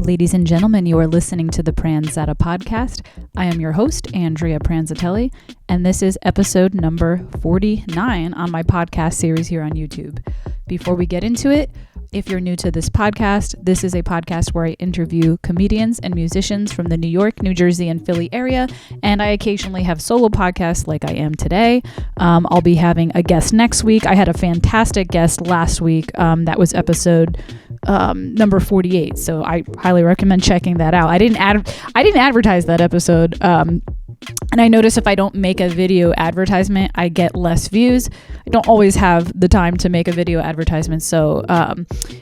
Ladies and gentlemen, you are listening to the Pranzata podcast. I am your host, Andrea Pranzatelli, and this is episode number 49 on my podcast series here on YouTube. Before we get into it, if you're new to this is a podcast where I interview comedians and musicians from the New York, New Jersey, and Philly area, and I occasionally have solo podcasts like I am today. I'll be having a guest next week. I had a fantastic guest last week. That was episode number 48, so I highly recommend checking that out. I didn't advertise that episode, and I notice if I don't make a video advertisement, I get less views. I don't always have the time to make a video advertisement, so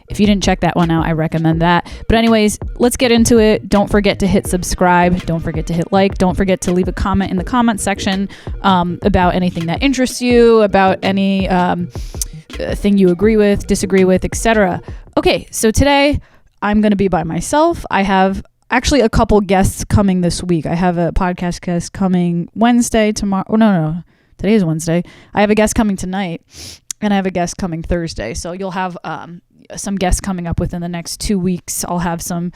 if you didn't check that one out, I recommend that. But anyways, let's get into it. Don't forget to hit subscribe. Don't forget to hit like. Don't forget to leave a comment in the comment section about anything that interests you, about any thing you agree with, disagree with, etc. Okay, so today I'm going to be by myself. I have actually a couple guests coming this week. I have a podcast guest coming Wednesday, tomorrow. Oh, no. Today is Wednesday. I have a guest coming tonight, and I have a guest coming Thursday. So you'll have some guests coming up within the next 2 weeks. I'll have some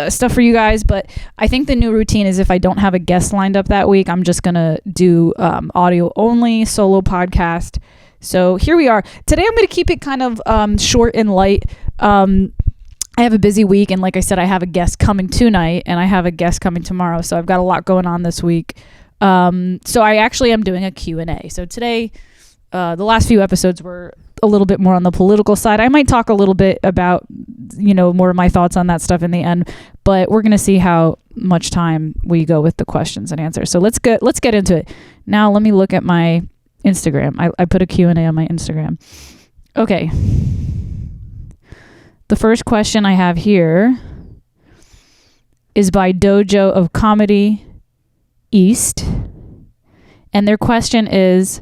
stuff for you guys, but I think the new routine is if I don't have a guest lined up that week, I'm just going to do audio only, solo podcast. So here we are. Today I'm going to keep it kind of short and light. I have a busy week, and like I said, I have a guest coming tonight, and I have a guest coming tomorrow, so I've got a lot going on this week. So I actually am doing a Q&A. So today, the last few episodes were a little bit more on the political side. I might talk a little bit about, more of my thoughts on that stuff in the end, but we're going to see how much time we go with the questions and answers. So let's get into it. Now let me look at my Instagram. I put a Q&A on my Instagram. Okay. The first question I have here is by Dojo of Comedy East. And their question is,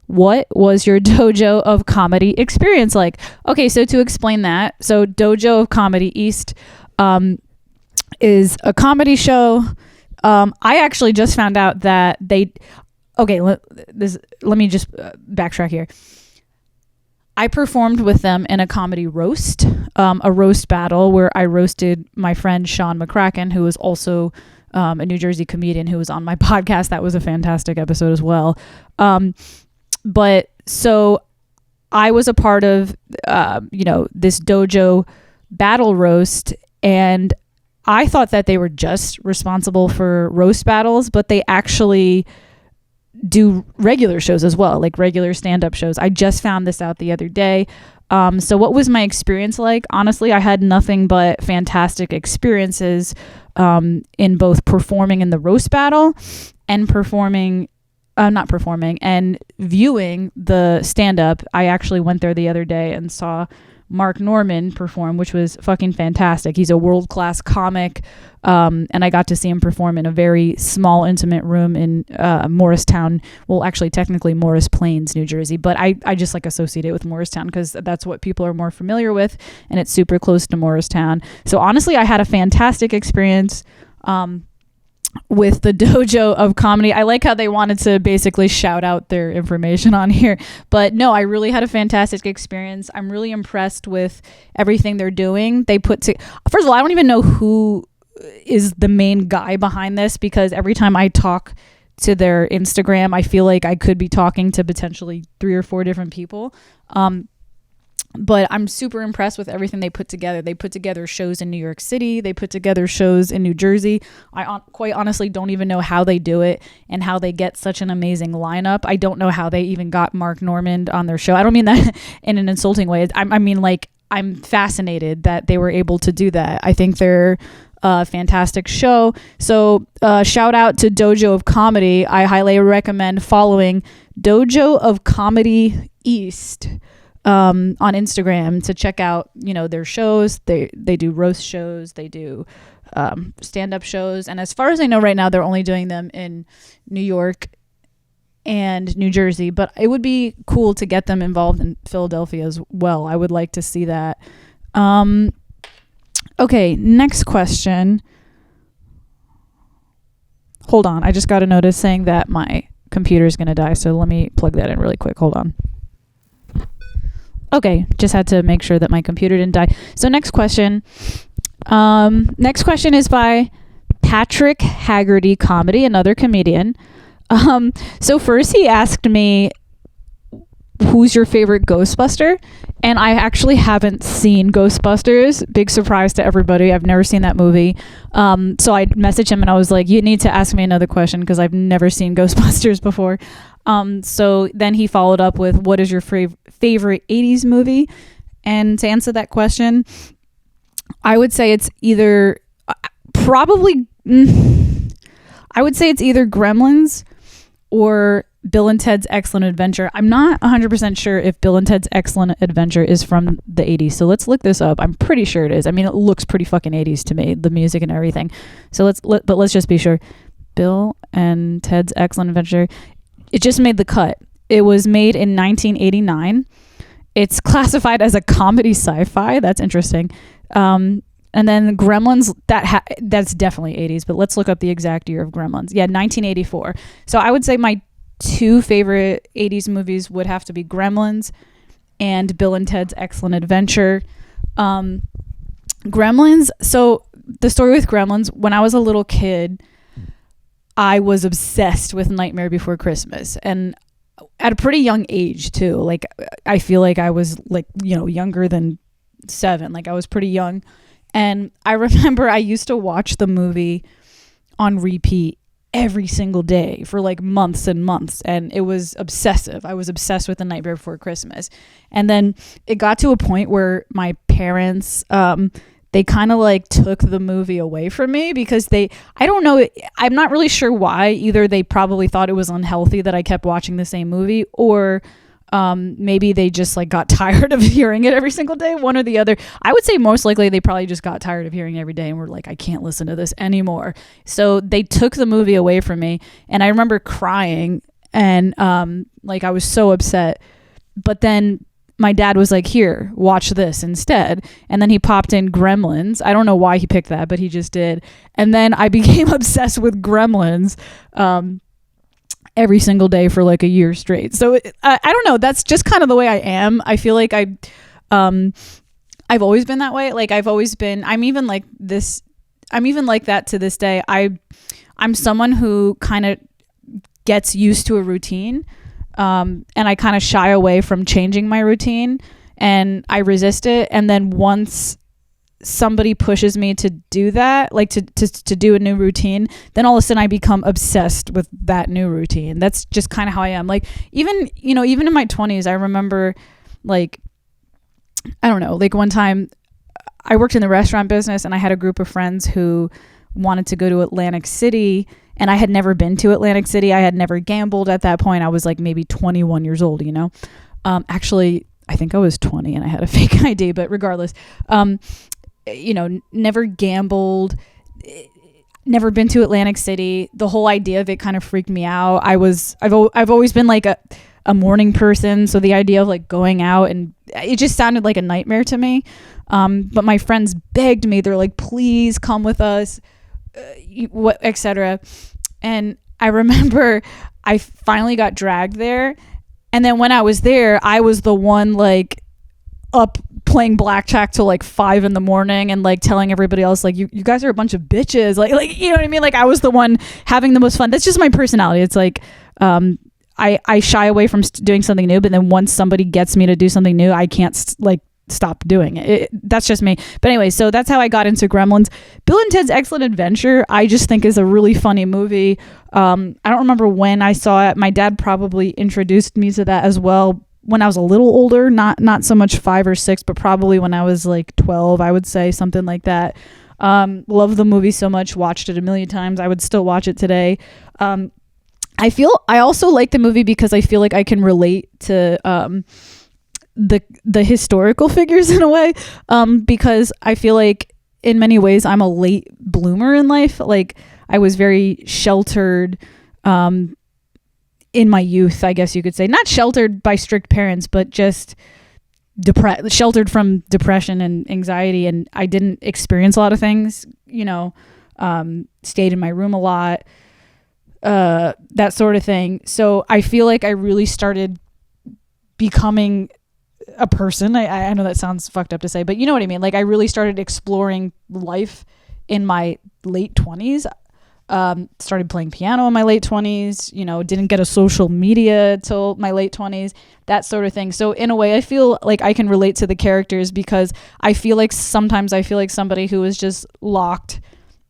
what was your Dojo of Comedy experience like? Okay, so to explain that, so Dojo of Comedy East is a comedy show. I actually just found out that let me just backtrack here. I performed with them in a comedy roast, a roast battle where I roasted my friend Sean McCracken, who is also a New Jersey comedian who was on my podcast. That was a fantastic episode as well. But so I was a part of, this Dojo battle roast, and I thought that they were just responsible for roast battles, but they actually do regular shows as well, like regular stand-up shows. I just found this out the other day. So what was my experience like? Honestly, I had nothing but fantastic experiences in both performing in the roast battle and and viewing the stand-up. I actually went there the other day and saw Mark Norman perform, which was fucking fantastic. He's a world-class comic, and I got to see him perform in a very small, intimate room in Morristown. Well, actually, technically Morris Plains, New Jersey, but I just associate it with Morristown because that's what people are more familiar with, and it's super close to Morristown. So honestly, I had a fantastic experience with the Dojo of Comedy. I like how they wanted to basically shout out their information on here, but no, I really had a fantastic experience. I'm really impressed with everything they're doing. First of all, I don't even know who is the main guy behind this, because every time I talk to their Instagram, I feel like I could be talking to potentially 3 or 4 different people. But I'm super impressed with everything they put together. They put together shows in New York City. They put together shows in New Jersey. I quite honestly don't even know how they do it and how they get such an amazing lineup. I don't know how they even got Mark Norman on their show. I don't mean that in an insulting way. I mean, I'm fascinated that they were able to do that. I think they're a fantastic show. So shout out to Dojo of Comedy. I highly recommend following Dojo of Comedy East on Instagram to check out, their shows. They do roast shows. They do stand-up shows. And as far as I know right now, they're only doing them in New York and New Jersey, but it would be cool to get them involved in Philadelphia as well. I would like to see that. Okay, next question. Hold on, I just got a notice saying that my computer is going to die, so let me plug that in really quick. Hold on. Okay, just had to make sure that my computer didn't die. So next question. Next question is by Patrick Haggerty Comedy, another comedian. So first he asked me, who's your favorite Ghostbuster? And I actually haven't seen Ghostbusters. Big surprise to everybody. I've never seen that movie. So I messaged him and I was like, you need to ask me another question because I've never seen Ghostbusters before. So then he followed up with, what is your favorite 80s movie? And to answer that question, I would say it's either Gremlins or Bill and Ted's Excellent Adventure. I'm not 100% sure if Bill and Ted's Excellent Adventure is from the 80s. So let's look this up. I'm pretty sure it is. I mean, it looks pretty fucking 80s to me, the music and everything. So let's just be sure. Bill and Ted's Excellent Adventure. It just made the cut. It was made in 1989. It's classified as a comedy sci-fi. That's interesting. And then Gremlins, that's definitely 80s, but let's look up the exact year of Gremlins. Yeah, 1984. So I would say my two favorite 80s movies would have to be Gremlins and Bill and Ted's Excellent Adventure. Gremlins, so the story with Gremlins, when I was a little kid, I was obsessed with Nightmare Before Christmas, and at a pretty young age too. Like, I feel like I was like, younger than 7. Like, I was pretty young. And I remember I used to watch the movie on repeat every single day for like months and months, and it was obsessive. I was obsessed with The Nightmare Before Christmas. And then it got to a point where my parents, they kind of like took the movie away from me because I don't know, I'm not really sure why. Either they probably thought it was unhealthy that I kept watching the same movie, or maybe they just like got tired of hearing it every single day, one or the other. I would say most likely they probably just got tired of hearing it every day and were like, I can't listen to this anymore. So they took the movie away from me, and I remember crying and like I was so upset. But then my dad was like, here, watch this instead. And then he popped in Gremlins. I don't know why he picked that, but he just did. And then I became obsessed with Gremlins every single day for like a year straight. So I don't know. That's just kind of the way I am. I feel like I've always been that way. Like, I'm even like that to this day. I'm someone who kind of gets used to a routine. And I kind of shy away from changing my routine, and I resist it. And then once somebody pushes me to do that, like to do a new routine, then all of a sudden I become obsessed with that new routine. That's just kind of how I am. Like, even in my 20s, I remember, like, I don't know, like one time I worked in the restaurant business and I had a group of friends who wanted to go to Atlantic City, and I had never been to Atlantic City. I had never gambled at that point. I was like maybe 21 years old, actually I think I was 20 and I had a fake ID, but regardless, never gambled, never been to Atlantic City. The whole idea of it kind of freaked me out. I've always been like a morning person, so the idea of like going out, and it just sounded like a nightmare to me. But my friends begged me. They're like, please come with us, etc. And I remember I finally got dragged there, and then when I was there, I was the one like up playing blackjack till like 5 a.m. and like telling everybody else like, you guys are a bunch of bitches, like you know what I mean? Like, I was the one having the most fun. That's just my personality. It's like I shy away from doing something new, but then once somebody gets me to do something new, I can't stop doing it. That's just me. But anyway, so that's how I got into Gremlins. Bill and Ted's Excellent Adventure, I just think is a really funny movie. I don't remember when I saw it. My dad probably introduced me to that as well when I was a little older, not so much 5 or 6, but probably when I was like 12, I would say, something like that. Love the movie so much, watched it a million times. I would still watch it today. I also like the movie because I feel like I can relate to the historical figures in a way, because I feel like in many ways I'm a late bloomer in life. Like, I was very sheltered in my youth, I guess you could say. Not sheltered by strict parents, but just sheltered from depression and anxiety, and I didn't experience a lot of things, stayed in my room a lot, that sort of thing. So I feel like I really started becoming a person. I know that sounds fucked up to say, but you know what I mean? Like, I really started exploring life in my late 20s. Started playing piano in my late 20s, didn't get a social media till my late 20s, that sort of thing. So in a way, I feel like I can relate to the characters, because sometimes I feel like somebody who is just locked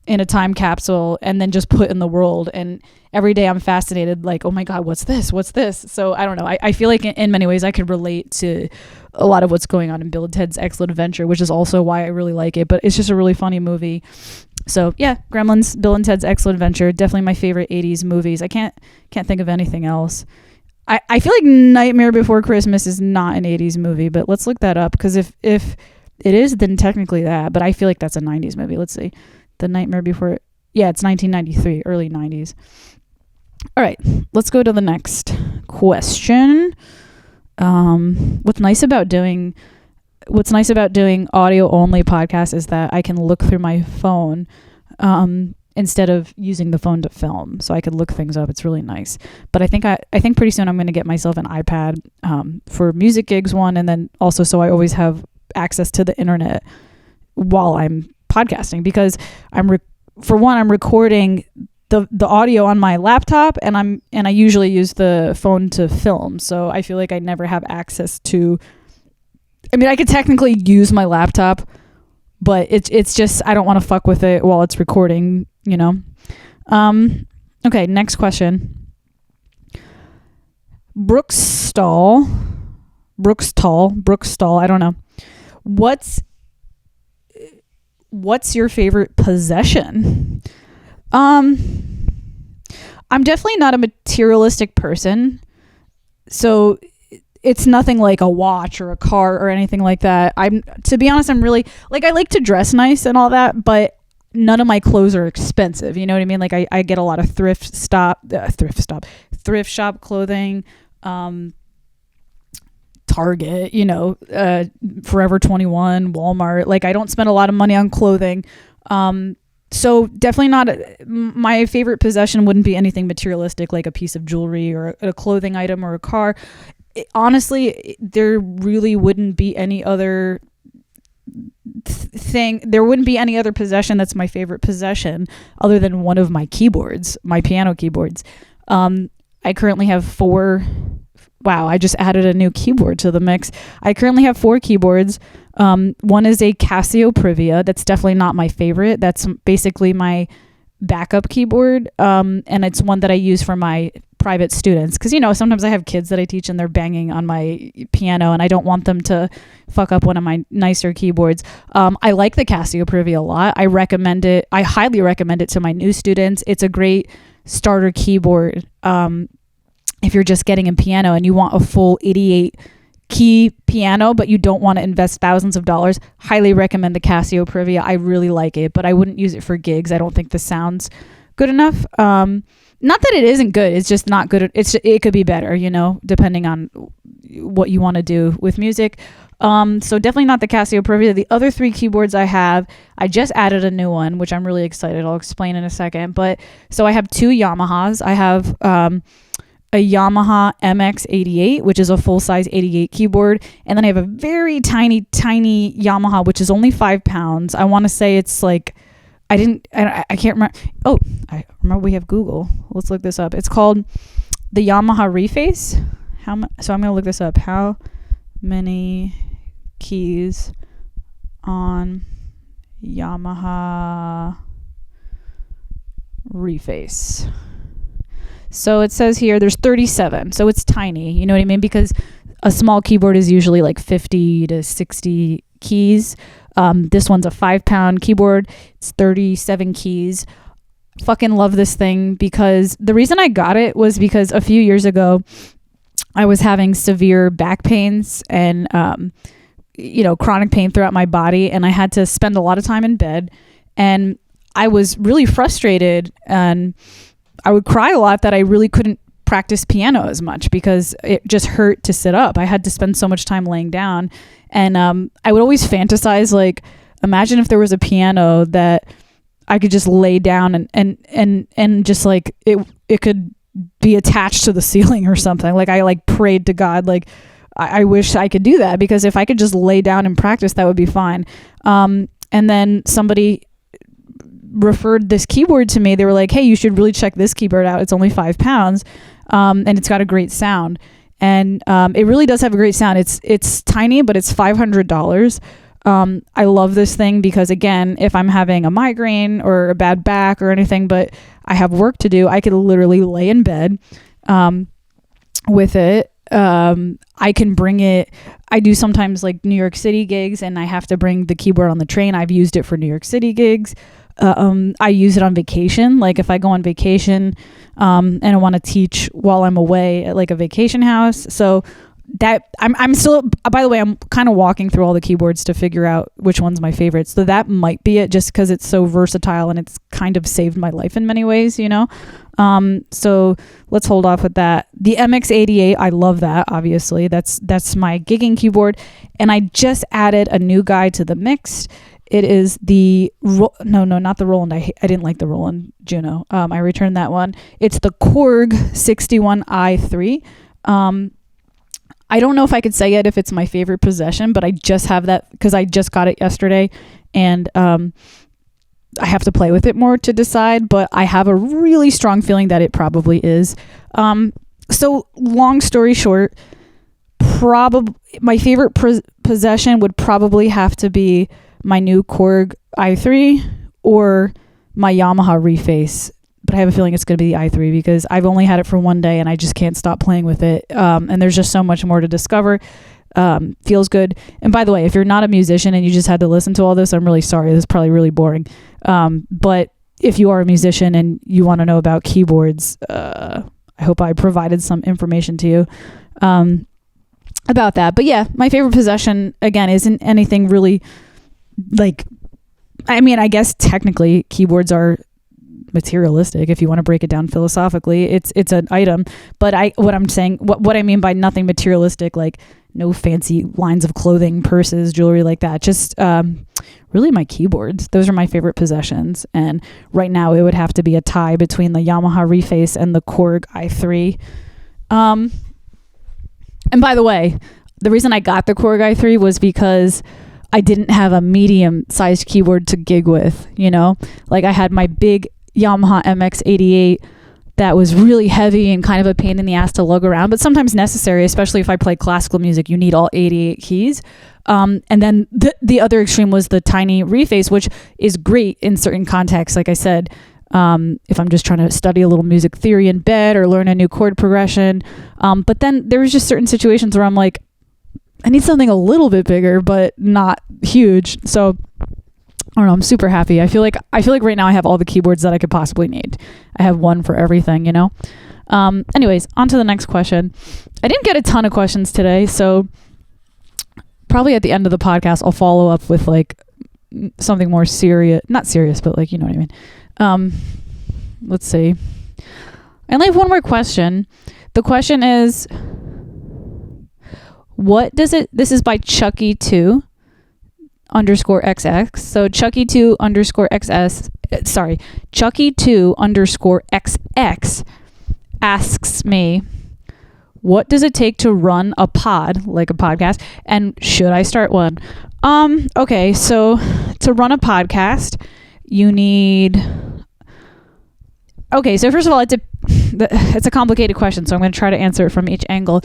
in a time capsule and then just put in the world. And every day I'm fascinated, like, oh my God, what's this? So I don't know. I feel like in many ways I could relate to a lot of what's going on in Bill and Ted's Excellent Adventure, which is also why I really like it. But it's just a really funny movie. So yeah, Gremlins, Bill and Ted's Excellent Adventure, definitely my favorite 80s movies. I can't think of anything else. I feel like Nightmare Before Christmas is not an 80s movie, but let's look that up, because if it is, then technically that, but I feel like that's a 90s movie. Let's see. The Nightmare Before, yeah, it's 1993, early 90s. All right, let's go to the next question. What's nice about doing audio only podcasts is that I can look through my phone instead of using the phone to film, so I could look things up. It's really nice. But I think pretty soon I'm going to get myself an iPad for music gigs, one, and then also so I always have access to the internet while I'm podcasting, because I'm recording the audio on my laptop, and I usually use the phone to film. So I feel like I never have access to, I mean, I could technically use my laptop, but it's just, I don't want to fuck with it while it's recording, Okay, next question. Brookstall, I don't know. What's your favorite possession? I'm definitely not a materialistic person, so it's nothing like a watch or a car or anything like that. To be honest, I'm really, like, I like to dress nice and all that, but none of my clothes are expensive. You know what I mean? Like, I get a lot of thrift shop clothing, Target, Forever 21, Walmart. Like, I don't spend a lot of money on clothing. So definitely not, my favorite possession wouldn't be anything materialistic, like a piece of jewelry or a clothing item or a car. Honestly, there really wouldn't be any other thing. There wouldn't be any other possession that's my favorite possession other than one of my keyboards, my piano keyboards. I currently have 4. Wow, I just added a new keyboard to the mix. I currently have 4 keyboards. One is a Casio Privia. That's definitely not my favorite. That's basically my backup keyboard. And it's one that I use for my private students. Because, sometimes I have kids that I teach and they're banging on my piano and I don't want them to fuck up one of my nicer keyboards. I like the Casio Privia a lot. I recommend it. I highly recommend it to my new students. It's a great starter keyboard. If you're just getting a piano and you want a full 88 key piano, but you don't want to invest thousands of dollars, highly recommend the Casio Privia. I really like it, but I wouldn't use it for gigs. I don't think the sound's good enough. Not that it isn't good. It's just not good. It could be better, depending on what you want to do with music. So definitely not the Casio Privia. The other 3 keyboards I have, I just added a new one, which I'm really excited. I'll explain in a second. But so I have 2 Yamahas. I have a Yamaha MX88, which is a full-size 88 keyboard. And then I have a very tiny Yamaha, which is only 5 pounds. I want to say it's like, I can't remember. Oh, I remember we have Google. Let's look this up. It's called the Yamaha Reface. So I'm going to look this up. How many keys on Yamaha Reface? So it says here there's 37. So it's tiny. You know what I mean? Because a small keyboard is usually like 50 to 60 keys. This one's a 5-pound keyboard. It's 37 keys. Fucking love this thing, because the reason I got it was because a few years ago I was having severe back pains and chronic pain throughout my body, and I had to spend a lot of time in bed, and I was really frustrated and I would cry a lot that I really couldn't practice piano as much because it just hurt to sit up. I had to spend so much time laying down. And I would always fantasize, like, imagine if there was a piano that I could just lay down and just like it could be attached to the ceiling or something. Like, I like prayed to God, like, I wish I could do that, because if I could just lay down and practice, that would be fine. And then somebody referred this keyboard to me. They were like, hey, you should really check this keyboard out. It's only £5. And it's got a great sound. And it really does have a great sound. It's tiny, but it's $500. I love this thing because, again, if I'm having a migraine or a bad back or anything, but I have work to do, I could literally lay in bed with it. I can bring it. I do sometimes like New York City gigs, and I have to bring the keyboard on the train. I've used it for New York City gigs. I use it on vacation. Like if I go on vacation and I want to teach while I'm away at like a vacation house. So that I'm still, by the way, I'm kind of walking through all the keyboards to figure out which one's my favorite. So that might be it, just because it's so versatile and it's kind of saved my life in many ways, you know? So let's hold off with that. The MX88, I love that, obviously. That's my gigging keyboard. And I just added a new guide to the mixed. It is the, not the Roland. I didn't like the Roland Juno. I returned that one. It's the Korg 61i3. I don't know if I could say yet if it's my favorite possession, but I just have that because I just got it yesterday, and I have to play with it more to decide, but I have a really strong feeling that it probably is. So long story short, my favorite possession would probably have to be my new Korg i3 or my Yamaha Reface. But I have a feeling it's going to be the i3 because I've only had it for one day and I just can't stop playing with it. And there's just so much more to discover. Feels good. And by the way, if you're not a musician and you just had to listen to all this, I'm really sorry. This is probably really boring. But if you are a musician and you want to know about keyboards, I hope I provided some information to you about that. But yeah, my favorite possession, again, isn't anything really like, I mean, I guess technically keyboards are materialistic if you want to break it down philosophically. It's an item, but what I mean by nothing materialistic, like no fancy lines of clothing, purses, jewelry like that, just really my keyboards. Those are my favorite possessions, and right now it would have to be a tie between the Yamaha Reface and the Korg i3. And by the way, the reason I got the Korg i3 was because I didn't have a medium sized keyboard to gig with, you know, like I had my big Yamaha MX88 that was really heavy and kind of a pain in the ass to lug around, but sometimes necessary, especially if I play classical music. You need all 88 keys. And then the other extreme was the tiny Reface, which is great in certain contexts. Like I said, if I'm just trying to study a little music theory in bed or learn a new chord progression. But then there was just certain situations where I'm like, I need something a little bit bigger, but not huge. So I don't know, I'm super happy. I feel like right now I have all the keyboards that I could possibly need. I have one for everything, you know? Anyways, on to the next question. I didn't get a ton of questions today, so probably at the end of the podcast, I'll follow up with like something more serious, not serious, but like, you know what I mean? Let's see. I only have one more question. The question is, this is by Chucky2 _ XX. So Chucky2 _ XS, Chucky2 _ XX asks me, what does it take to run a pod, like a podcast, and should I start one? Okay, so to run a podcast, you need... Okay, so first of all, it's a complicated question, so I'm going to try to answer it from each angle.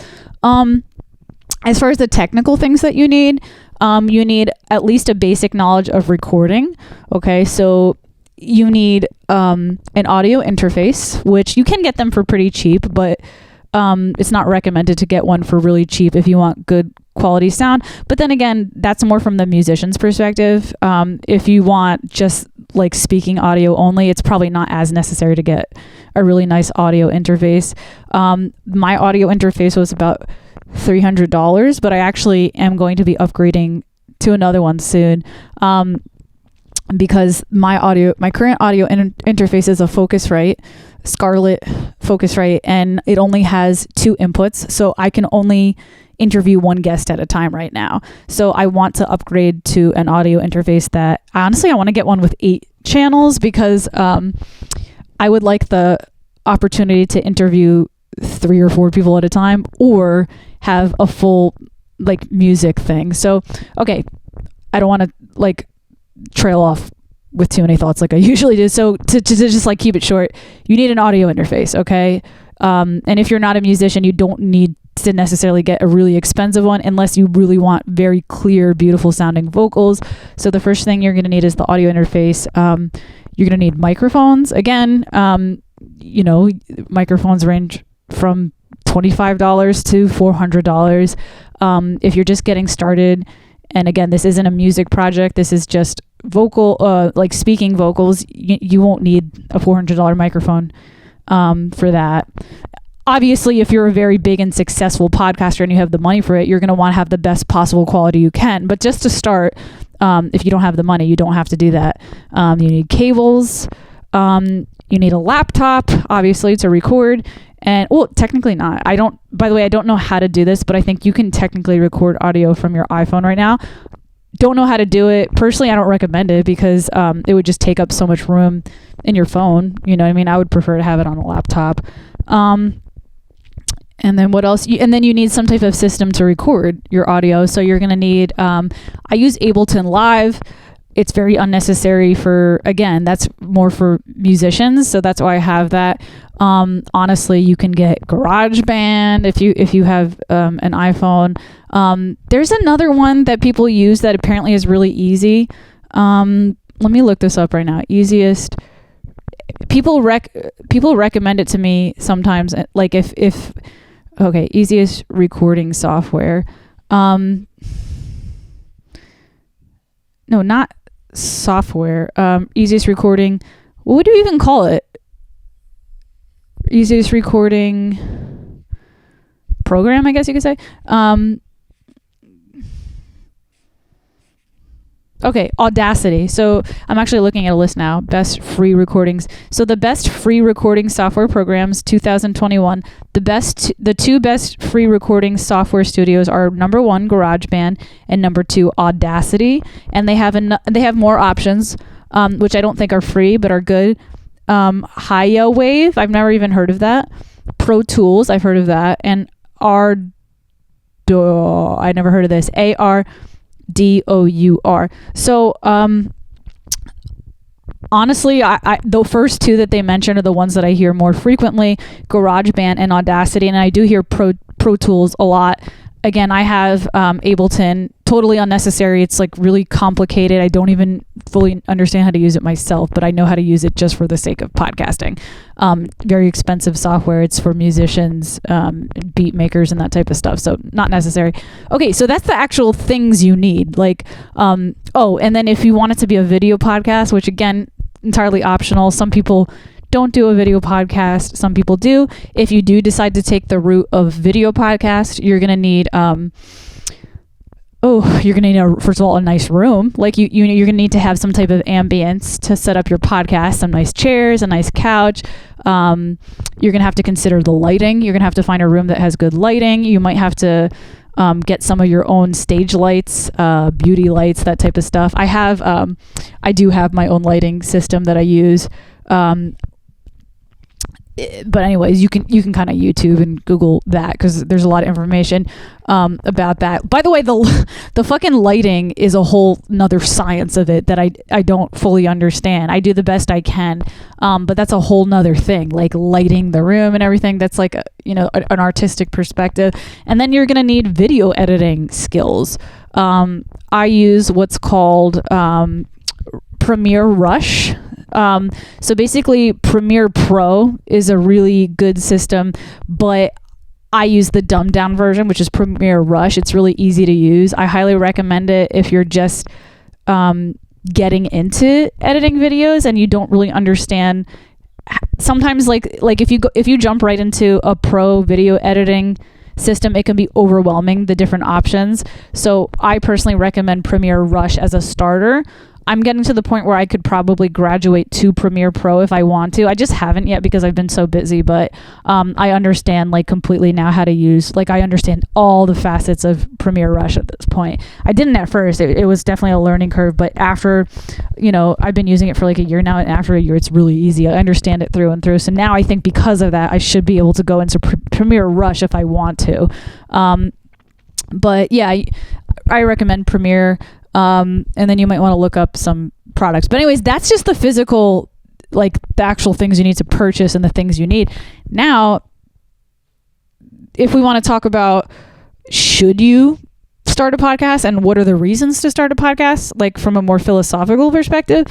As far as the technical things that you need at least a basic knowledge of recording. Okay, so you need an audio interface, which you can get them for pretty cheap, but it's not recommended to get one for really cheap if you want good quality sound. But then again, that's more from the musician's perspective. If you want just like speaking audio only, it's probably not as necessary to get a really nice audio interface. My audio interface was about $300, but I actually am going to be upgrading to another one soon, because my current audio interface is a Focusrite, Scarlett Focusrite, and it only has 2 inputs, so I can only interview one guest at a time right now. So I want to upgrade to an audio interface that, honestly, I want to get one with 8 channels, because I would like the opportunity to interview 3 or 4 people at a time, or have a full like music thing. So, okay, I don't want to like trail off with too many thoughts like I usually do. So to just like keep it short, you need an audio interface, okay? And if you're not a musician, you don't need to necessarily get a really expensive one unless you really want very clear, beautiful sounding vocals. So the first thing you're going to need is the audio interface. You're going to need microphones. Again, you know, microphones range from $25 to $400. If you're just getting started, and again, this isn't a music project, this is just vocal, like speaking vocals, you won't need a $400 microphone for that. Obviously, if you're a very big and successful podcaster and you have the money for it, you're going to want to have the best possible quality you can. But just to start, if you don't have the money, you don't have to do that. You need cables. You need a laptop, obviously, to record. And, well, technically not. By the way, I don't know how to do this, but I think you can technically record audio from your iPhone right now. Don't know how to do it. Personally, I don't recommend it because it would just take up so much room in your phone. You know what I mean? I would prefer to have it on a laptop. And then what else? And then you need some type of system to record your audio. So you're going to need, I use Ableton Live. It's very unnecessary for, again, that's more for musicians. So that's why I have that. Honestly, you can get GarageBand if you have an iPhone. There's another one that people use that apparently is really easy. Let me look this up right now. Easiest. People recommend it to me sometimes. Like if okay, easiest recording software. No, not software. Easiest recording. What would you even call it? Easiest recording program, I guess you could say. Okay, Audacity. So I'm actually looking at a list now. Best free recordings. So the best free recording software programs, 2021. The two best free recording software studios are number 1, GarageBand, and number 2, Audacity. And they have more options, which I don't think are free, but are good. Hiya Wave. I've never even heard of that. Pro Tools. I've heard of that. And Ardour. I never heard of this. ARDOUR. So, honestly, I the first two that they mentioned are the ones that I hear more frequently, GarageBand and Audacity, and I do hear Pro Tools a lot. Again, I have Ableton, totally unnecessary. It's like really complicated. I don't even fully understand how to use it myself, but I know how to use it just for the sake of podcasting. Very expensive software. It's for musicians, beat makers, and that type of stuff. So not necessary. Okay, so that's the actual things you need. Like, and then if you want it to be a video podcast, which again, entirely optional. Some people don't do a video podcast. Some people do. If you do decide to take the route of video podcast, you're going to need, first of all, a nice room. Like you're going to need to have some type of ambience to set up your podcast, some nice chairs, a nice couch. You're going to have to consider the lighting. You're going to have to find a room that has good lighting. You might have to get some of your own stage lights, beauty lights, that type of stuff. I do have my own lighting system that I use. But anyways, you can kind of YouTube and Google that because there's a lot of information about that. By the way, the fucking lighting is a whole nother science of it that I don't fully understand. I do the best I can, but that's a whole nother thing, like lighting the room and everything. That's like an artistic perspective. And then you're gonna need video editing skills. I use what's called Premiere Rush. So basically Premiere Pro is a really good system, but I use the dumbed down version, which is Premiere Rush. It's really easy to use. I highly recommend it if you're just getting into editing videos and you don't really understand. Sometimes like if you jump right into a pro video editing system, it can be overwhelming, the different options. So I personally recommend Premiere Rush as a starter. I'm getting to the point where I could probably graduate to Premiere Pro if I want to. I just haven't yet because I've been so busy, but I understand like completely now how to use, like I understand all the facets of Premiere Rush at this point. I didn't at first. It was definitely a learning curve, but after I've been using it for like a year now, and after a year, it's really easy. I understand it through and through. So now I think because of that, I should be able to go into Premiere Rush if I want to. But yeah, I recommend Premiere. And then you might want to look up some products. But anyways, that's just the physical, like the actual things you need to purchase and the things you need. Now, if we want to talk about, should you start a podcast and what are the reasons to start a podcast, like from a more philosophical perspective?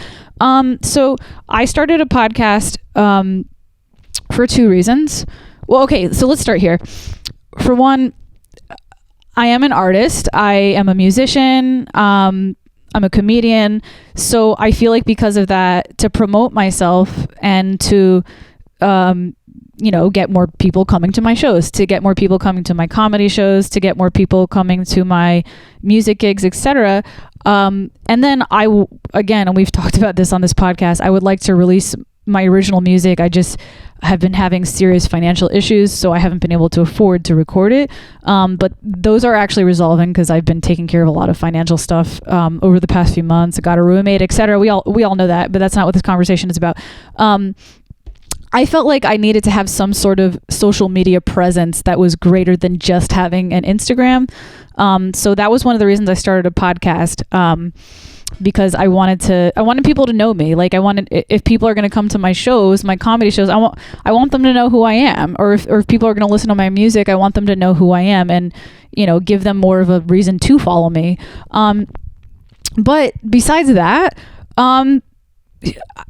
So I started a podcast for two reasons. Well, okay, so let's start here. For one, I am an artist. I am a musician. I'm a comedian. So I feel like because of that, to promote myself and to, get more people coming to my shows, to get more people coming to my comedy shows, to get more people coming to my music gigs, etc. And then and we've talked about this on this podcast, I would like to release my original music. I just have been having serious financial issues, so I haven't been able to afford to record it. But those are actually resolving because I've been taking care of a lot of financial stuff over the past few months. I got a roommate, etc. We all know that, but that's not what this conversation is about. I felt like I needed to have some sort of social media presence that was greater than just having an Instagram. So that was one of the reasons I started a podcast. Because I wanted people to know me. Like if people are going to come to my shows, my comedy shows, I want them to know who I am. Or if people are going to listen to my music, I want them to know who I am and, give them more of a reason to follow me. But besides that,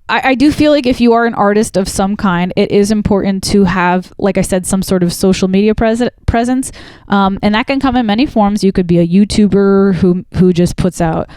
I do feel like if you are an artist of some kind, it is important to have, like I said, some sort of social media presence. And that can come in many forms. You could be a YouTuber who just puts out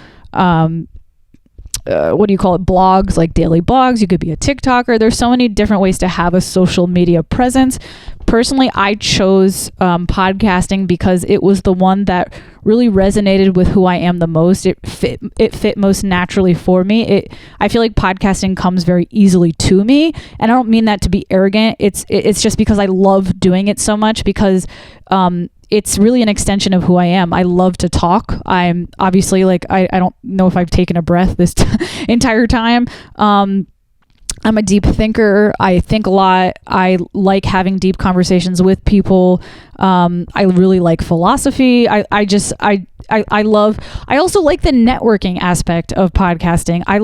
blogs, like daily blogs. You could be a TikToker. There's so many different ways to have a social media presence. Personally, I chose podcasting because it was the one that really resonated with who I am the most. It fit most naturally for me. I feel like podcasting comes very easily to me, and I don't mean that to be arrogant. It's just because I love doing it so much, because it's really an extension of who I am. I love to talk. I'm obviously I don't know if I've taken a breath this entire time. I'm a deep thinker. I think a lot. I like having deep conversations with people. I really like philosophy. I also like the networking aspect of podcasting. I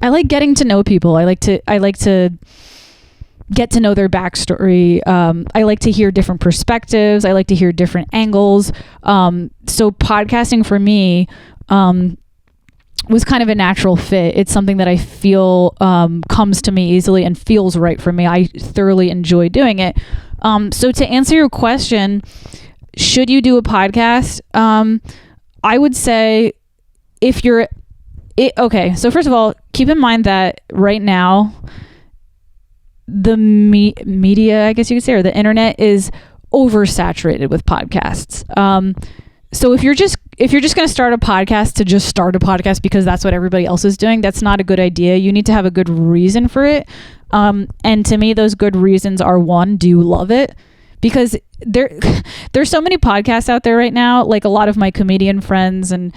like getting to know people. I like to get to know their backstory. I like to hear different perspectives. I like to hear different angles. So podcasting for me was kind of a natural fit. It's something that I feel comes to me easily and feels right for me. I thoroughly enjoy doing it. So to answer your question, should you do a podcast? I would say okay. So first of all, keep in mind that right now, the media, I guess you could say, or the internet is oversaturated with podcasts. So if you're just going to start a podcast to just start a podcast because that's what everybody else is doing, that's not a good idea. You need to have a good reason for it. And to me, those good reasons are, one, do you love it? Because there's so many podcasts out there right now. Like a lot of my comedian friends and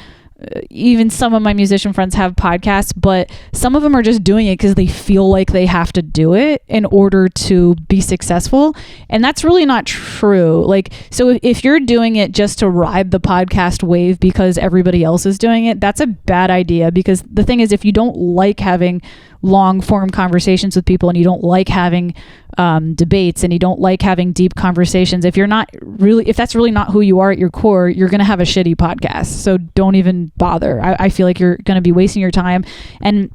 even some of my musician friends have podcasts, but some of them are just doing it because they feel like they have to do it in order to be successful. And that's really not true. So if you're doing it just to ride the podcast wave because everybody else is doing it, that's a bad idea. Because the thing is, if you don't like having long form conversations with people and you don't like having debates and you don't like having deep conversations, if that's really not who you are at your core, you're going to have a shitty podcast. So don't even bother. I feel like you're going to be wasting your time. And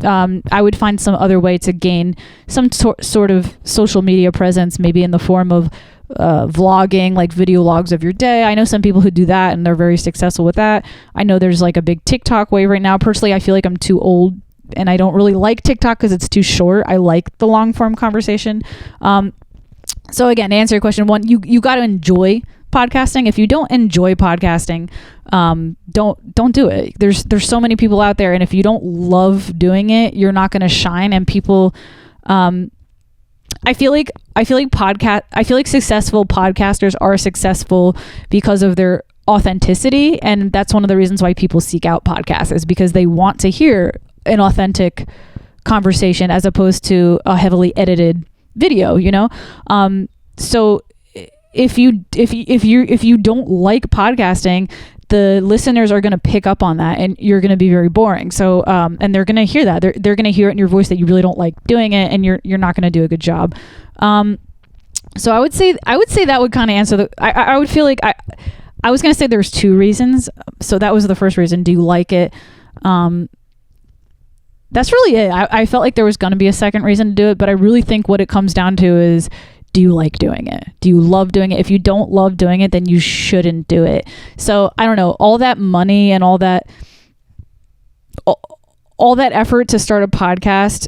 I would find some other way to gain some sort of social media presence, maybe in the form of vlogging, like video logs of your day. I know some people who do that and they're very successful with that. I know there's like a big TikTok wave right now. Personally, I feel like I'm too old and I don't really like TikTok because it's too short. I like the long form conversation. So again, to answer your question, one, you got to enjoy podcasting. If you don't enjoy podcasting, don't do it. There's so many people out there, and if you don't love doing it, you're not going to shine. And people, I feel like successful podcasters are successful because of their authenticity. And that's one of the reasons why people seek out podcasts, is because they want to hear an authentic conversation as opposed to a heavily edited video, so if you don't like podcasting, the listeners are going to pick up on that, and you're going to be very boring. So and they're going to hear that. They're going to hear it in your voice that you really don't like doing it, and you're not going to do a good job. So I would say that would kind of answer I would feel like I was going to say there's two reasons. So that was the first reason. Do you like it? That's really it. I felt like there was going to be a second reason to do it, but I really think what it comes down to is, do you like doing it? Do you love doing it? If you don't love doing it, then you shouldn't do it. So I don't know, all that money and all that effort to start a podcast,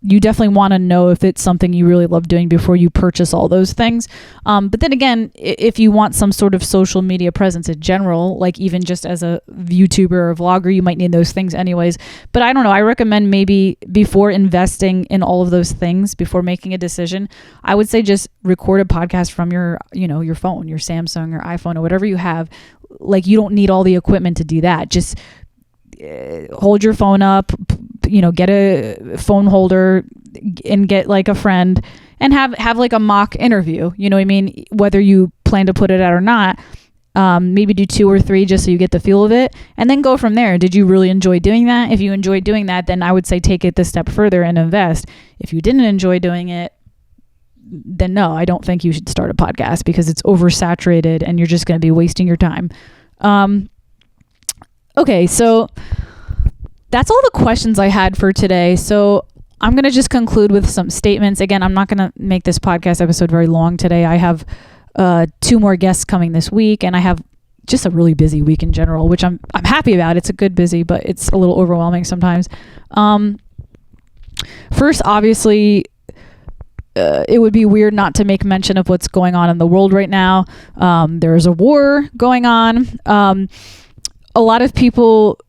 you definitely want to know if it's something you really love doing before you purchase all those things. But then again, if you want some sort of social media presence in general, like even just as a YouTuber or a vlogger, you might need those things anyways. But I don't know, I recommend maybe before investing in all of those things, before making a decision, I would say just record a podcast from your phone, your Samsung or iPhone or whatever you have. Like, you don't need all the equipment to do that. Just hold your phone up, get a phone holder and get like a friend and have like a mock interview, you know what I mean? Whether you plan to put it out or not, maybe do 2 or 3 just so you get the feel of it, and then go from there. Did you really enjoy doing that? If you enjoyed doing that, then I would say take it the step further and invest. If you didn't enjoy doing it, then no, I don't think you should start a podcast, because it's oversaturated and you're just going to be wasting your time. Okay, so that's all the questions I had for today. So I'm going to just conclude with some statements. Again, I'm not going to make this podcast episode very long today. I have 2 more guests coming this week, and I have just a really busy week in general, which I'm happy about. It's a good busy, but it's a little overwhelming sometimes. First, obviously, it would be weird not to make mention of what's going on in the world right now. There's a war going on. A lot of people,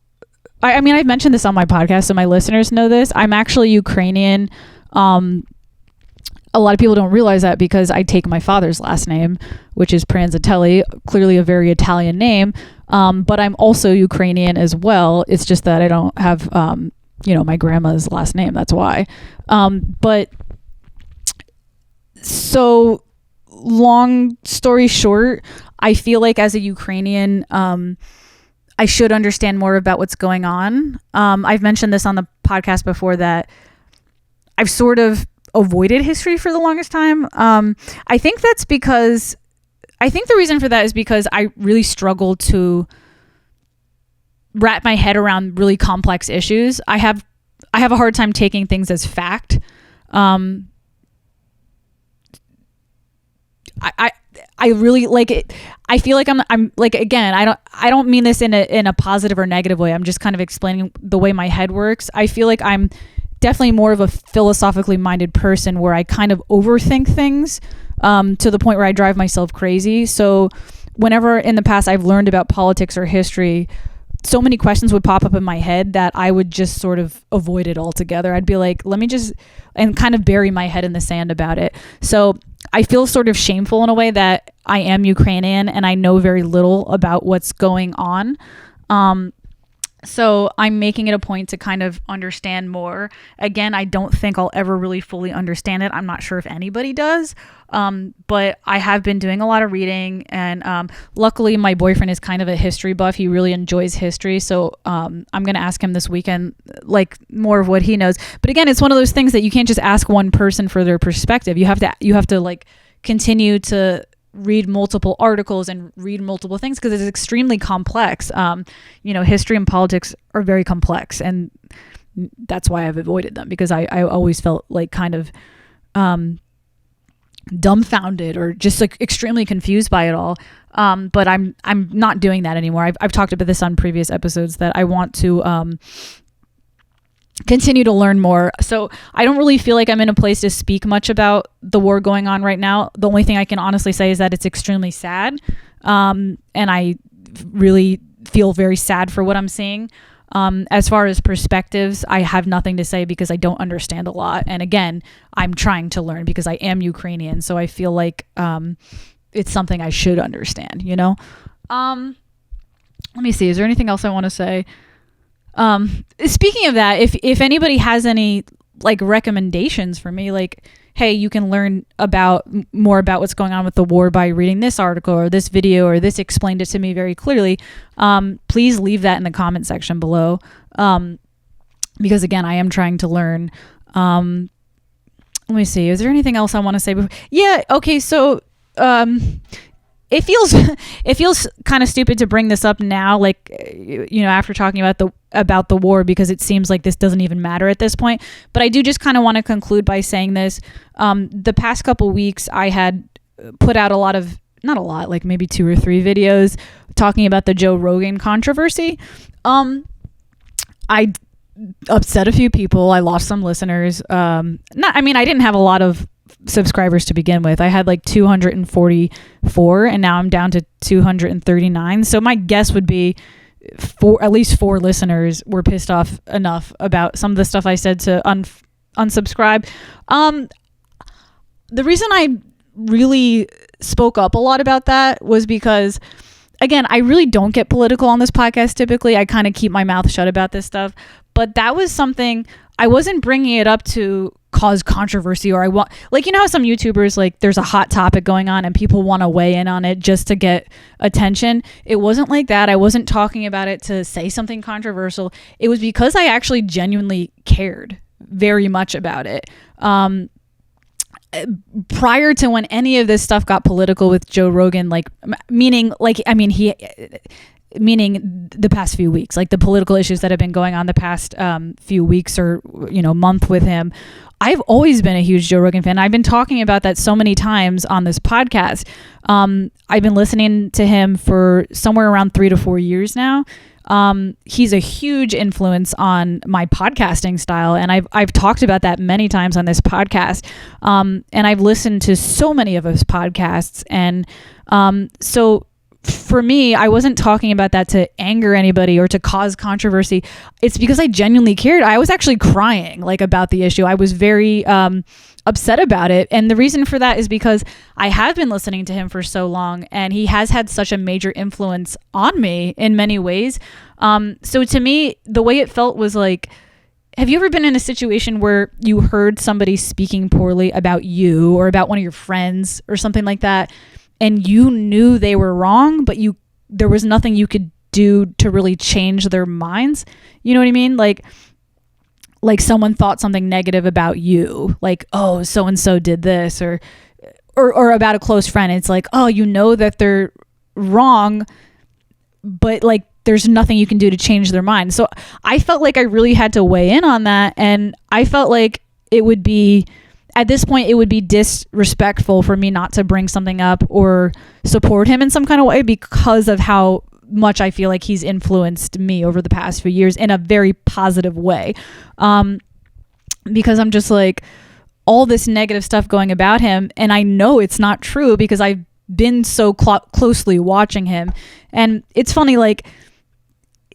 I mean, I've mentioned this on my podcast, so my listeners know this. I'm actually Ukrainian. A lot of people don't realize that, because I take my father's last name, which is Pranzatelli, clearly a very Italian name. But I'm also Ukrainian as well. It's just that I don't have, my grandma's last name. That's why. But so long story short, I feel like as a Ukrainian, I should understand more about what's going on. I've mentioned this on the podcast before, that I've sort of avoided history for the longest time. I think the reason for that is because I really struggle to wrap my head around really complex issues. I have a hard time taking things as fact. I really like it. I feel like I'm like, again, I don't mean this in a positive or negative way. I'm just kind of explaining the way my head works. I feel like I'm definitely more of a philosophically minded person, where I kind of overthink things to the point where I drive myself crazy. So whenever in the past I've learned about politics or history, so many questions would pop up in my head that I would just sort of avoid it altogether. I'd be like, let me just, and kind of bury my head in the sand about it. So I feel sort of shameful in a way that I am Ukrainian and I know very little about what's going on. So I'm making it a point to kind of understand more. Again, I don't think I'll ever really fully understand it. I'm not sure if anybody does. But I have been doing a lot of reading, and luckily my boyfriend is kind of a history buff. He really enjoys history. So I'm going to ask him this weekend, like, more of what he knows. But again, it's one of those things that you can't just ask one person for their perspective. You have to like continue to read multiple articles and read multiple things, because it's extremely complex. History and politics are very complex, and that's why I've avoided them, because I always felt like kind of dumbfounded or just like extremely confused by it all. But I'm not doing that anymore. I've talked about this on previous episodes, that I want to continue to learn more. So I don't really feel like I'm in a place to speak much about the war going on right now. The only thing I can honestly say is that it's extremely sad. And I really feel very sad for what I'm seeing. As far as perspectives, I have nothing to say, because I don't understand a lot. And again, I'm trying to learn, because I am Ukrainian. So I feel like it's something I should understand, Let me see. Is there anything else I want to say? Speaking of that, if anybody has any like recommendations for me, like, hey, you can learn more about what's going on with the war by reading this article or this video, or this explained it to me very clearly, please leave that in the comment section below. Because again, I am trying to learn. Let me see. Is there anything else I want to say? Yeah. Okay. So, it feels kind of stupid to bring this up now, like, after talking about the war, because it seems like this doesn't even matter at this point. But I do just kind of want to conclude by saying this. The past couple weeks, I had put out not a lot, like maybe 2 or 3 videos talking about the Joe Rogan controversy. I upset a few people. I lost some listeners. I didn't have a lot of subscribers to begin with. I had like 244 and now I'm down to 239. So my guess would be at least 4 listeners were pissed off enough about some of the stuff I said to unsubscribe. The reason I really spoke up a lot about that was because, again, I really don't get political on this podcast typically. I kind of keep my mouth shut about this stuff. But that was something, I wasn't bringing it up to cause controversy, or how some YouTubers, like, there's a hot topic going on and people want to weigh in on it just to get attention. It wasn't like that. I wasn't talking about it to say something controversial. It was because I actually genuinely cared very much about it. Prior to when any of this stuff got political with Joe Rogan, meaning the past few weeks, like the political issues that have been going on the past few weeks or month with him, I've always been a huge Joe Rogan fan. I've been talking about that so many times on this podcast. I've been listening to him for somewhere around 3 to 4 years now. He's a huge influence on my podcasting style, and I've talked about that many times on this podcast. And I've listened to so many of his podcasts, and so for me, I wasn't talking about that to anger anybody or to cause controversy. It's because I genuinely cared. I was actually crying about the issue. I was very upset about it. And the reason for that is because I have been listening to him for so long, and he has had such a major influence on me in many ways. So to me, the way it felt was like, have you ever been in a situation where you heard somebody speaking poorly about you or about one of your friends or something like that, and you knew they were wrong, but there was nothing you could do to really change their minds? You know what I mean? Like someone thought something negative about you, like, oh, so-and-so did this, or about a close friend. It's like, oh, that they're wrong, but like, there's nothing you can do to change their mind. So I felt like I really had to weigh in on that. And I felt like at this point, it would be disrespectful for me not to bring something up or support him in some kind of way because of how much I feel like he's influenced me over the past few years in a very positive way. Because I'm just like, all this negative stuff going about him, and I know it's not true because I've been so closely watching him. And it's funny, like,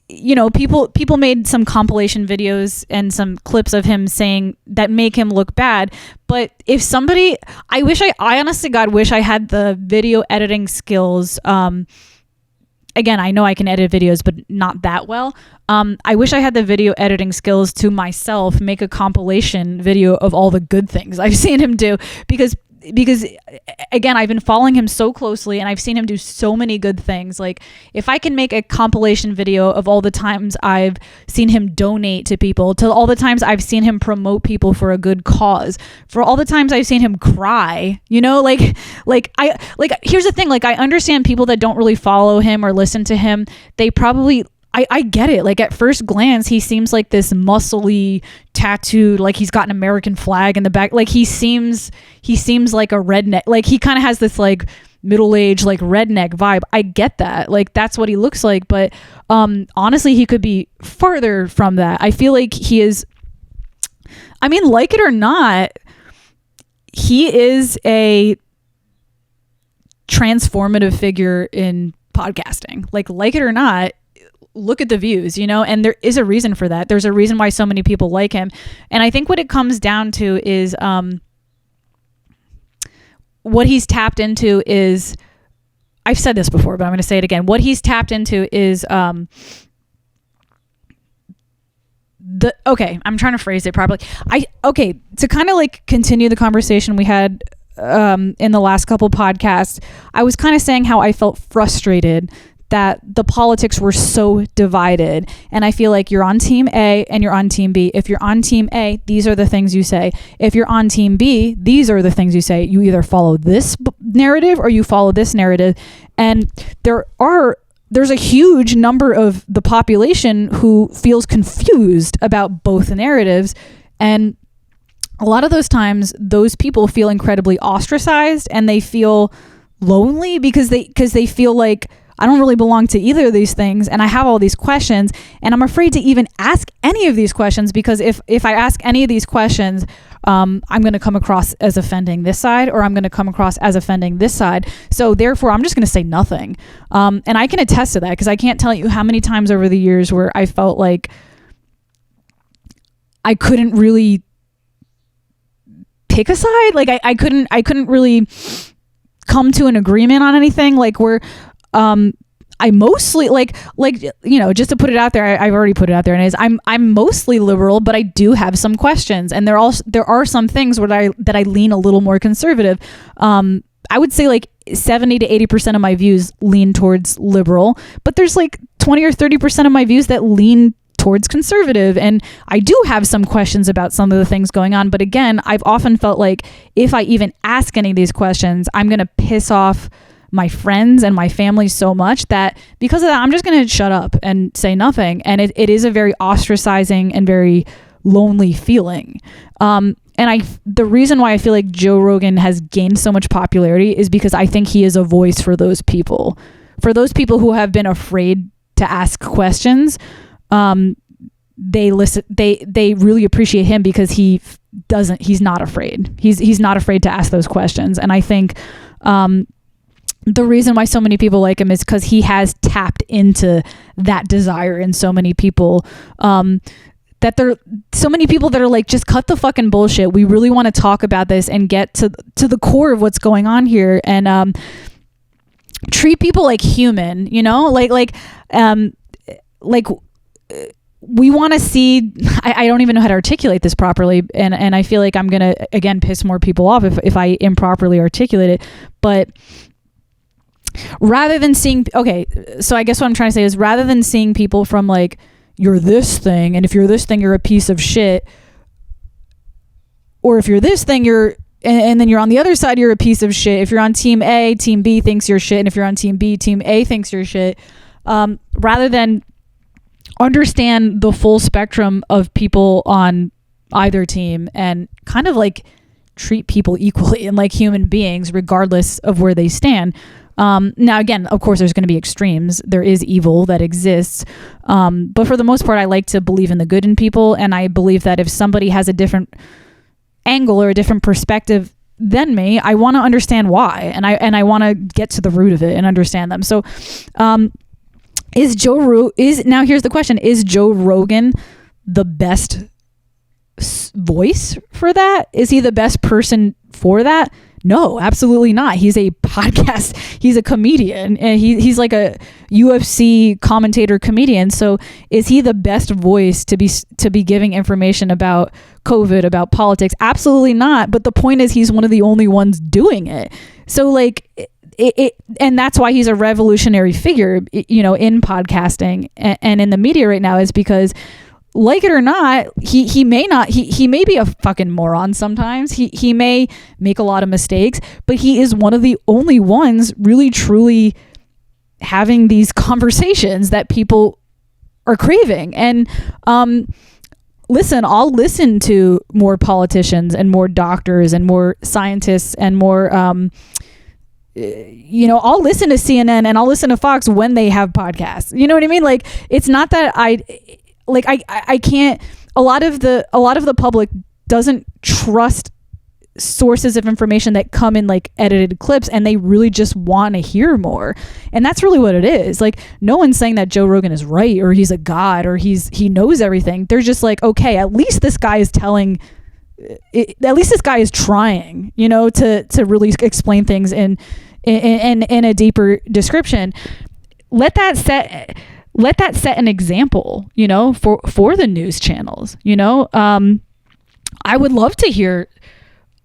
people made some compilation videos and some clips of him saying that make him look bad. But if somebody, I honestly, God, wish I had the video editing skills. Again, I know I can edit videos, but not that well. I wish I had the video editing skills to myself make a compilation video of all the good things I've seen him do, because again, I've been following him so closely and I've seen him do so many good things. Like, if I can make a compilation video of all the times I've seen him donate to people, to all the times I've seen him promote people for a good cause, for all the times I've seen him cry, here's the thing, like, I understand people that don't really follow him or listen to him, they probably, I get it. Like, at first glance, he seems like this muscly, tattooed, like he's got an American flag in the back. Like, he seems like a redneck. Like, he kind of has this like middle-aged, like redneck vibe. I get that. Like, that's what he looks like. But honestly, he could be farther from that. I feel like he is, I mean, like it or not, he is a transformative figure in podcasting. Like it or not, look at the views, and there is a reason for that. There's a reason why so many people like him. And I think what it comes down to is what he's tapped into is I've said this before, but I'm going to say it again. What he's tapped into is I'm trying to phrase it properly. To kind of like continue the conversation we had in the last couple podcasts, I was kind of saying how I felt frustrated that the politics were so divided, and I feel like you're on team A and you're on team B. If you're on team A, these are the things you say. If you're on team B, these are the things you say. You either follow this narrative or you follow this narrative. And there's a huge number of the population who feels confused about both narratives, and a lot of those times those people feel incredibly ostracized and they feel lonely because they feel like, I don't really belong to either of these things, and I have all these questions, and I'm afraid to even ask any of these questions, because if I ask any of these questions, I'm going to come across as offending this side, or I'm going to come across as offending this side. So therefore, I'm just going to say nothing. And I can attest to that, because I can't tell you how many times over the years where I felt like I couldn't really pick a side. Like I couldn't really come to an agreement on anything. Like where I mostly like just to put it out there, I've already put it out there, and I'm mostly liberal, but I do have some questions, and there are some things that I lean a little more conservative. I would say like 70 to 80% of my views lean towards liberal, but there's like 20 or 30% of my views that lean towards conservative, and I do have some questions about some of the things going on. But again, I've often felt like if I even ask any of these questions, I'm going to piss off my friends and my family so much that because of that, I'm just going to shut up and say nothing. And it is a very ostracizing and very lonely feeling. And the reason why I feel like Joe Rogan has gained so much popularity is because I think he is a voice for those people who have been afraid to ask questions. They listen, they really appreciate him because he's not afraid. He's not afraid to ask those questions. And I think, the reason why so many people like him is because he has tapped into that desire in so many people, that there are so many people that are like, just cut the fucking bullshit. We really want to talk about this and get to the core of what's going on here, and treat people like human, we want to see, I don't even know how to articulate this properly, and I feel like I'm going to, again, piss more people off if I improperly articulate it, but rather than seeing, so I guess what I'm trying to say is, rather than seeing people from like, you're this thing, and if you're this thing, you're a piece of shit, or if you're this thing, and then you're on the other side, you're a piece of shit. If you're on team A, team B thinks you're shit, and if you're on team B, team A thinks you're shit, rather than understand the full spectrum of people on either team and kind of like treat people equally and like human beings regardless of where they stand. Now again, of course there's going to be extremes. There is evil that exists. But for the most part, I like to believe in the good in people. And I believe that if somebody has a different angle or a different perspective than me, I want to understand why. And I want to get to the root of it and understand them. So, now here's the question. Is Joe Rogan the best voice for that? Is he the best person for that? No, absolutely not. He's a podcast. He's a comedian, and he's like a UFC commentator comedian. So is he the best voice to be giving information about COVID, about politics? Absolutely not. But the point is, he's one of the only ones doing it. So like and that's why he's a revolutionary figure, in podcasting and in the media right now, is because, like it or not, he may be a fucking moron sometimes. He may make a lot of mistakes, but he is one of the only ones really truly having these conversations that people are craving. And listen, I'll listen to more politicians and more doctors and more scientists and more I'll listen to CNN and I'll listen to Fox when they have podcasts. You know what I mean? Like, it's not that I can't, a lot of the public doesn't trust sources of information that come in like edited clips, and they really just want to hear more. And that's really what it is. Like, no one's saying that Joe Rogan is right or he's a god or he knows everything. They're just like, okay, at least this guy is telling at least this guy is trying, to really explain things in in a deeper description, let that set an example, you know, for the news channels. You know, I would love to hear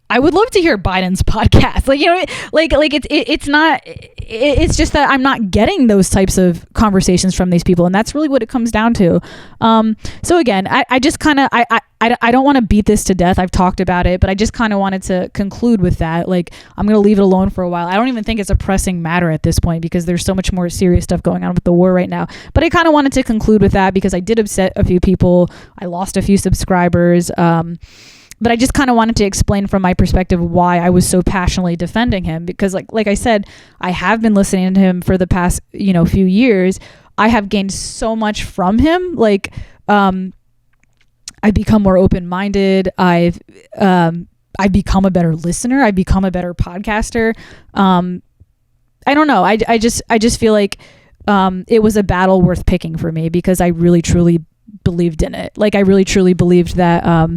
Biden's podcast. Like, you know, it's just that I'm not getting those types of conversations from these people. And that's really what it comes down to. So again, I just kind of, I don't want to beat this to death. I've talked about it, but I just kind of wanted to conclude with that. Like, I'm going to leave it alone for a while. I don't even think it's a pressing matter at this point because there's so much more serious stuff going on with the war right now. But I kind of wanted to conclude with that because I did upset a few people. I lost a few subscribers. But I just kind of wanted to explain from my perspective why I was so passionately defending him. Because like I said, I have been listening to him for the past, you know, few years. I have gained so much from him. Like, I've become more open-minded. I've become a better listener. I've become a better podcaster. I don't know. I just feel like it was a battle worth picking for me because I really, truly believed in it. Like, I really, truly believed that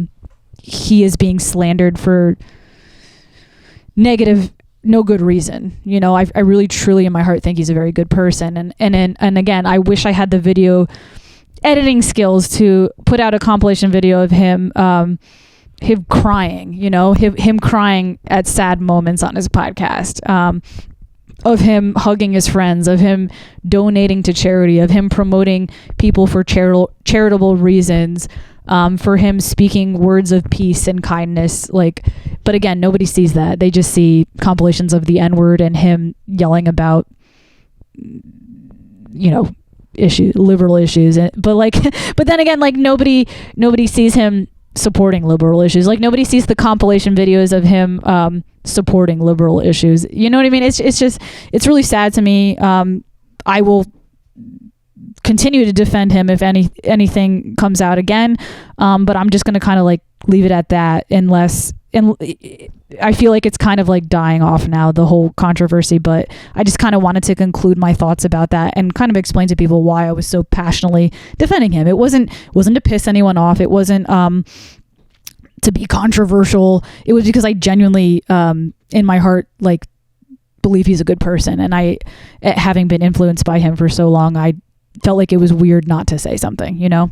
he is being slandered for negative, no good reason. You know, I really truly in my heart think he's a very good person. And again, I wish I had the video editing skills to put out a compilation video of him crying, you know, him crying at sad moments on his podcast, of him hugging his friends, of him donating to charity, of him promoting people for charitable reasons, for him speaking words of peace and kindness. Like, but again, nobody sees that. They just see compilations of the N-word and him yelling about, you know, liberal issues. But then again, like nobody sees him supporting liberal issues. Like nobody sees the compilation videos of him supporting liberal issues. You know what I mean? It's really sad to me. I will continue to defend him if anything comes out again, but I'm just going to kind of like leave it at that and I feel like it's kind of like dying off now, the whole controversy, but I just kind of wanted to conclude my thoughts about that and kind of explain to people why I was so passionately defending him. It wasn't to piss anyone off. It wasn't to be controversial. It was because I genuinely in my heart like believe he's a good person, and I, having been influenced by him for so long, I felt like it was weird not to say something, you know?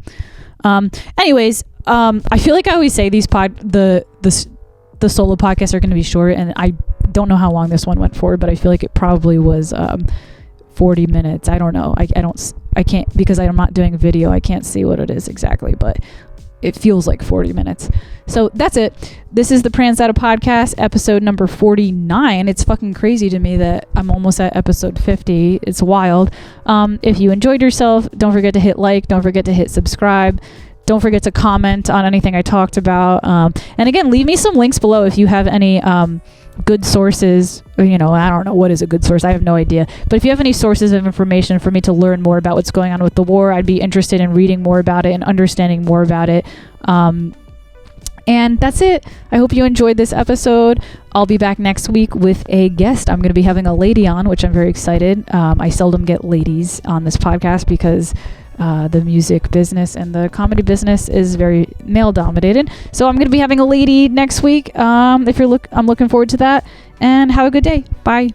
Anyways, I feel like I always say these the solo podcasts are going to be short, and I don't know how long this one went for, but I feel like it probably was 40 minutes. I don't know. I can't, because I'm not doing a video, I can't see what it is exactly, but it feels like 40 minutes. So that's it. This is the Pranzata podcast, episode number 49. It's fucking crazy to me that I'm almost at episode 50. It's wild. If you enjoyed yourself, don't forget to hit like, don't forget to hit subscribe. Don't forget to comment on anything I talked about. And again, leave me some links below if you have any good sources. You know, I don't know what is a good source. I have no idea. But if you have any sources of information for me to learn more about what's going on with the war, I'd be interested in reading more about it and understanding more about it. And that's it. I hope you enjoyed this episode. I'll be back next week with a guest. I'm going to be having a lady on, which I'm very excited. I seldom get ladies on this podcast because the music business and the comedy business is very male dominated. So I'm going to be having a lady next week. I'm looking forward to that, and have a good day. Bye.